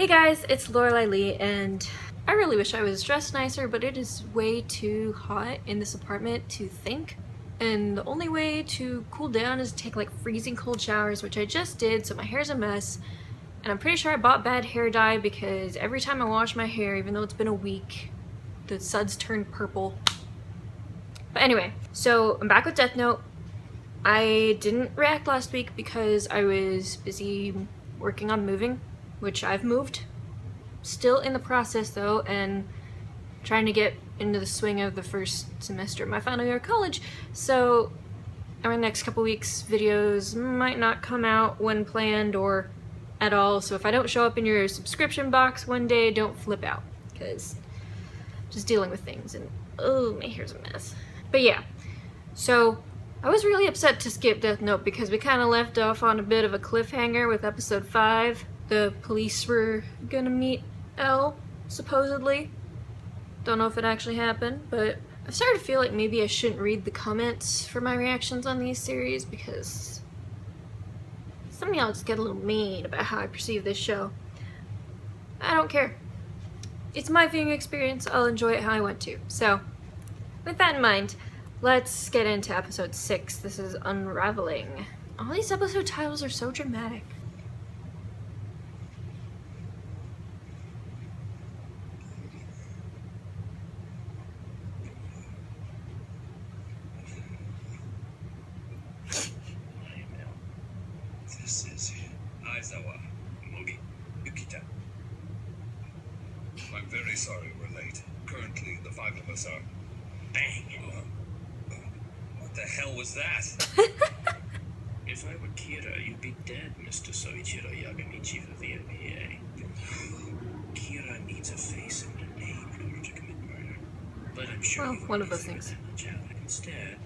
Hey guys, it's Laurelei, and I really wish I was dressed nicer, but it is way too hot in this apartment to think. And the only way to cool down is to take like freezing cold showers, which I just did, so my hair's a mess. And I'm pretty sure I bought bad hair dye because every time I wash my hair, even though it's been a week, the suds turn purple. But anyway, so I'm back with Death Note. I didn't react last week because I was busy working on moving, which I've moved. Still in the process though, and trying to get into the swing of the first semester of my final year of college. So over the next couple weeks, videos might not come out when planned or at all. So if I don't show up in your subscription box one day, don't flip out, because I'm just dealing with things and oh, my hair's a mess. But yeah, so I was really upset to skip Death Note because we kind of left off on a bit of a cliffhanger with episode 5. The police were gonna meet L, supposedly. Don't know if it actually happened, but I've started to feel like maybe I shouldn't read the comments for my reactions on these series because some of y'all just get a little mean about how I perceive this show. I don't care. It's my viewing experience, I'll enjoy it how I want to. So, with that in mind, let's get into episode 6. This is Unraveling. All these episode titles are so dramatic. This is Aizawa Mogi Yukita. I'm very sorry we're late. Currently, the 5 of us are... Bang! What the hell was that? If I were Kira, you'd be dead, Mr. Soichiro Yagami, chief of the NBA. Kira needs a face and a name in order to commit murder. But I'm sure Well, you one won't of those figure things. that much out. Instead,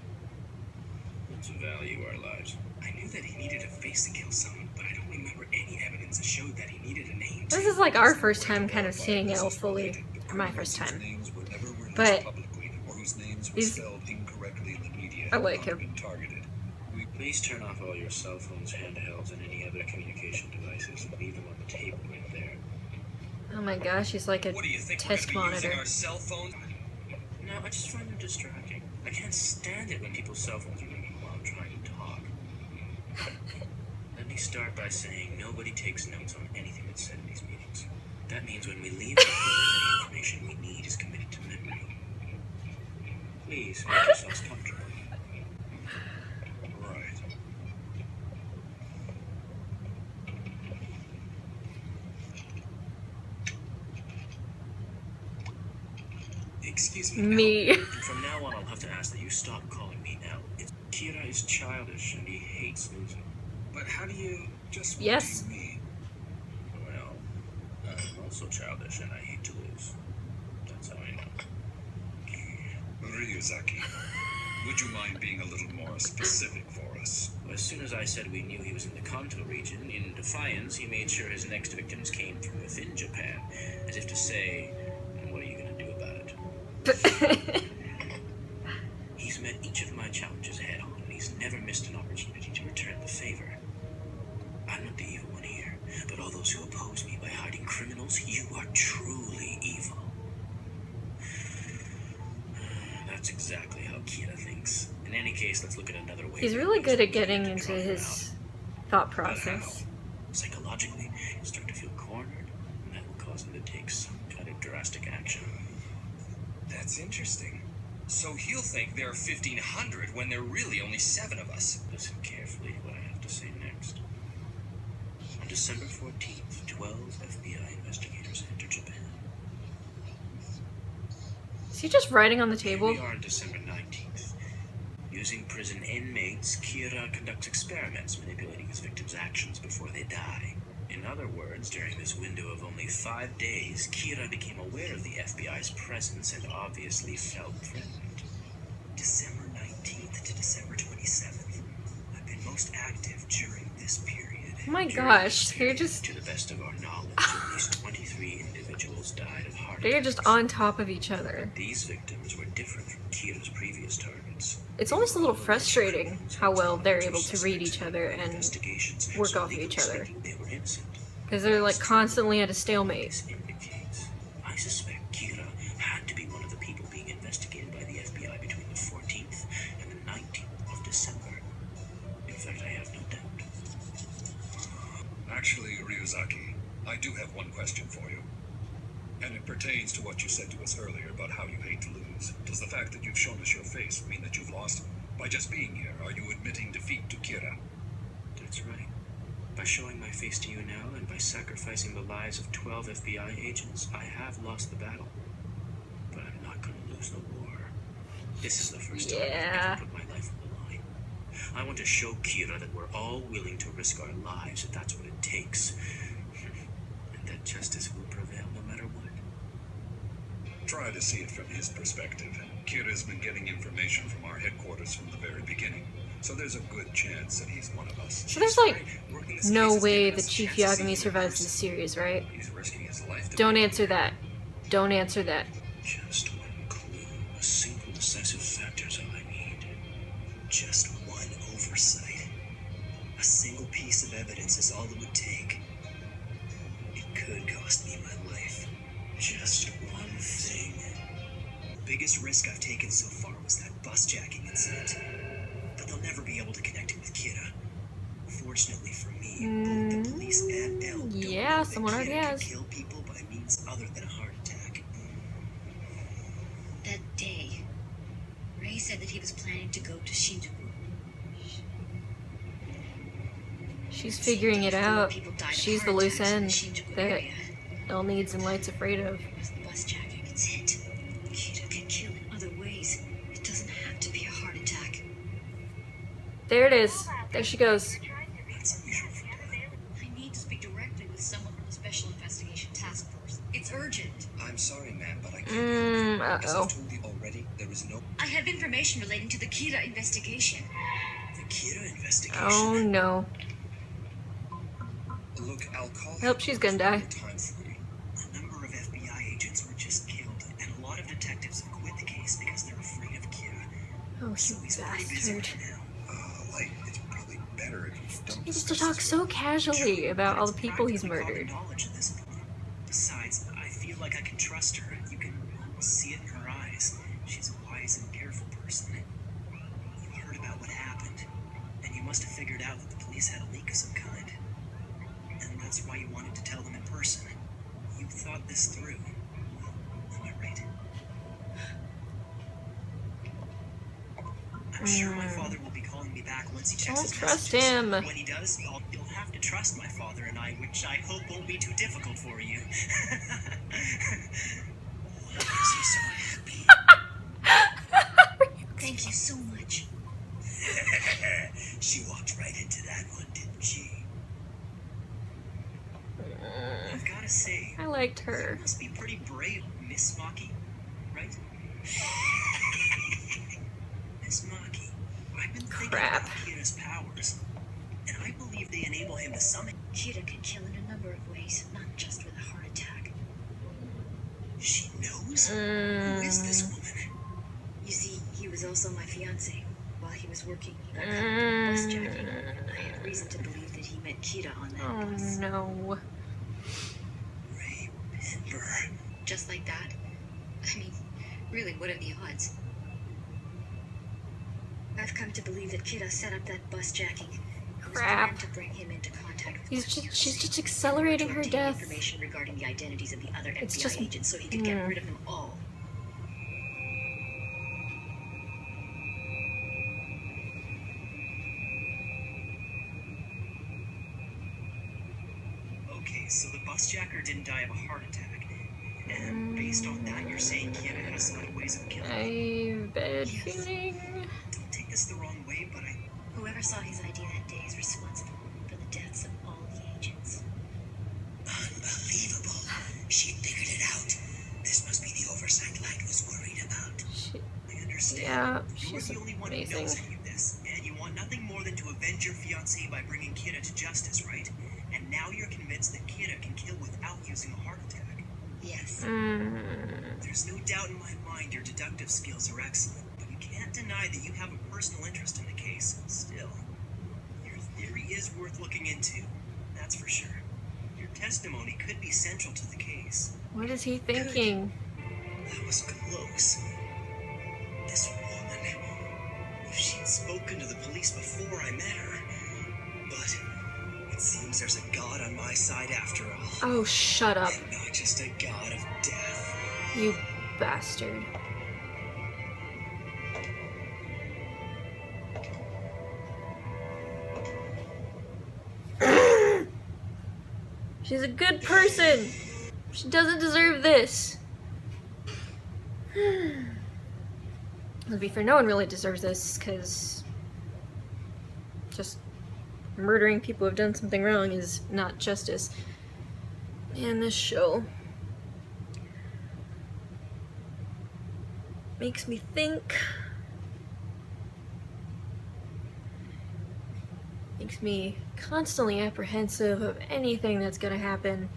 let's value our lives. I knew that he needed a face to kill someone, but I don't remember any evidence that showed that he needed a name. This is like our first time kind of seeing L fully, or my first time. But he's, I like him. Please turn off all your cell phones, handhelds, and any other communication devices and leave them on the table right there. Oh my gosh, he's like a What do you think, test we're gonna be monitor. using our cell phones? No, I just find them distracting. I can't stand it when people's cell phones are ringing while I'm trying to talk. Let me start by saying nobody takes notes on anything that's said in these meetings. That means when we leave, any information we need is committed to memory. Please make yourselves comfortable. Right. Excuse me. Me. And from now on, I'll have to ask that you stop calling me L. Kira is childish and he hates losing. But how do you just... Yes. What do you mean? Well, I'm also childish and I hate to lose. That's how I know. Ryuzaki, would you mind being a little more specific for us? As soon as I said we knew he was in the Kanto region, in defiance, he made sure his next victims came from within Japan, as if to say, and what are you going to do about it? He's met each of my challenges head on, and he's never missed an opportunity to return the favor. I'm not the evil one here, but all those who oppose me by hiding criminals, you are truly evil. That's exactly how Kira thinks. In any case, let's look at another way. He's really good at getting into his thought process. Psychologically, he'll start to feel cornered, and that will cause him to take some kind of drastic action. That's interesting. So he'll think there are 1,500 when there are really only 7 of us. Listen carefully to what I have to say next. On December 14th, 12 FBI investigators entered Japan. Is he just writing on the Here table? we are on December 19th. Using prison inmates, Kira conducts experiments manipulating his victims' actions before they die. In other words, during this window of only 5 days, Kira became aware of the FBI's presence and obviously felt threatened. December 19th to December 27th. I've been most active during this period. Oh my During gosh, this they're period, just to the best of our knowledge, at least 23 individuals died of heart they're just attacks. on top of each other. These victims were different from Kira's previous targets. It's almost a little frustrating how well they're able to read each other and work off of each other. They were innocent. Because they're like constantly at a stalemate. This indicates, I suspect Kira had to be one of the people being investigated by the FBI between the 14th and the 19th of December. In fact, I have no doubt. Actually, Ryuzaki, I do have one question for you. And it pertains to what you said to us earlier about how you hate to lose. Does the fact that you've shown us your face mean that you've lost? By just being here, are you admitting defeat to Kira? That's right. By showing my face to you now and by sacrificing the lives of 12 FBI agents, I have lost the battle. But I'm not going to lose the war. This is the first time I've ever put my life on the line. I want to show Kira that we're all willing to risk our lives if that's what it takes. And that justice will prevail no matter what. Try to see it from his perspective. Kira's been getting information from our headquarters from the very beginning. So there's a good chance that he's one of us. So there's like no way that Chief Yagami survives this series, right? He's risking his life to Don't answer that. Don't answer that. Just one clue. A single decisive factor is all I need. Just one oversight. A single piece of evidence is all it would take. It could cost me my life. Just one thing. The biggest risk I've taken so far was that bus jacking incident. But they'll never be able to connect it with Kira. Fortunately for me, both the police and Elle don't Yeah, know someone that already Kira has. can kill people by means other than a heart attack. That day, Ray said that he was planning to go to Shinjuku. She's figuring it out. She's the loose end that Elle needs and Light's afraid of. It was the bus jacking. It's it. Kira can kill in other ways. It doesn't have to be a heart attack. There it is. There she goes. That's unusual for her. I need to speak directly with someone from the Special Investigation Task Force. It's urgent. I'm sorry, ma'am, but I can't. As Uh-oh. I've told you already, there is no... I have information relating to the Kira investigation. The Kira investigation. Oh no. Look, I'll call Nope, she's gonna die. time for you. A number of FBI agents were just killed, and a lot of detectives have quit the case because they're afraid of Kira. Oh, So you he's pretty busy bastard. right now. Like, it's probably better if you don't He used to discuss talk this so casually about all the people he's Practically murdered. common knowledge at this point. Besides, I feel like I can trust her. You can almost see it in her eyes. She's a wise and careful person. You heard about what happened, and you must have figured out that the police had a leak of some kind. And that's why you wanted to tell them in person. You thought this through. Am I right? I'm sure my father will be calling me back once he checks Don't his trust messages. him. When he does, you'll have to trust my father and I, which I hope won't be too difficult for you. Why is he so happy? Thank you so much. She walked right into that one, didn't she? I've gotta say, I liked you her. must be pretty brave, Miss Maki, right? Miss Maki, I've been thinking Crap. about Kira's powers, and I believe they enable him to summon. Kira can kill in a number of ways, not just with a heart attack. She knows? Who is this woman? You see, he was also my fiancé. While he was working, he got caught doing bus jacking. I had reason to believe that he met Kira on that Oh bus. no. Ray Pinber. Just like that. I mean, really, what are the odds? I've come to believe that Kira set up that bus jacking. It was Crap. planned to bring him into contact with She's just accelerating her to obtain death. information regarding the identities of the other It's FBI just- agents so he could get rid of them all. Okay, so the busjacker didn't die of a heart attack. And based on that, you're saying Kira has some other ways of killing? I have a bad feeling. Don't take this the wrong way, but Whoever saw his ID that day is responsible for the deaths of all the agents. Unbelievable. She figured it out. This must be the oversight Light was worried about. I understand. Yeah, You're she's the only one who amazing. knows any of this, and you want nothing more than to avenge your fiancé by bringing Kira to justice, right? And now you're convinced that Kira can kill without using a heart attack. Yes. There's no doubt in my mind your deductive skills are excellent, but you can't deny that you have a personal interest in the case. Still, your theory is worth looking into. That's for sure. You're testimony could be central to the case. What is he thinking? That was close. This woman, if she'd spoken to the police before I met her. But it seems there's a god on my side after all. Oh, shut up, And not just a god of death. you bastard. She's a good person. She doesn't deserve this. To be fair, no one really deserves this, because just murdering people who have done something wrong is not justice. Man, this show makes me think. Makes me constantly apprehensive of anything that's gonna happen.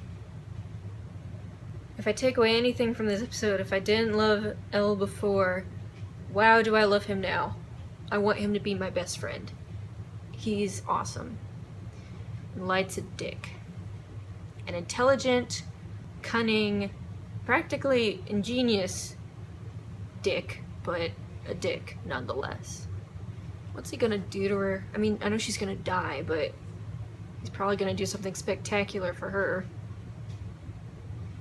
If I take away anything from this episode, if I didn't love Elle before, wow, do I love him now. I want him to be my best friend. He's awesome. And Light's a dick. An intelligent, cunning, practically ingenious dick, but a dick nonetheless. What's he gonna do to her? I mean, I know she's gonna die, but he's probably gonna do something spectacular for her.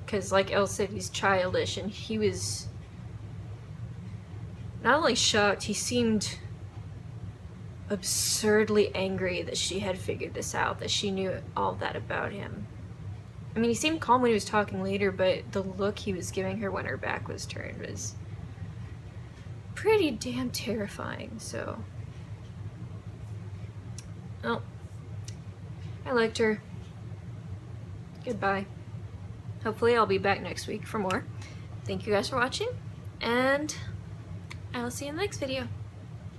Because, like Elle said, he's childish, and he was not only shocked, he seemed absurdly angry that she had figured this out, that she knew all that about him. I mean, he seemed calm when he was talking later, but the look he was giving her when her back was turned was pretty damn terrifying, so. Oh. I liked her. Goodbye. Hopefully I'll be back next week for more. Thank you guys for watching, and I'll see you in the next video.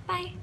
Bye!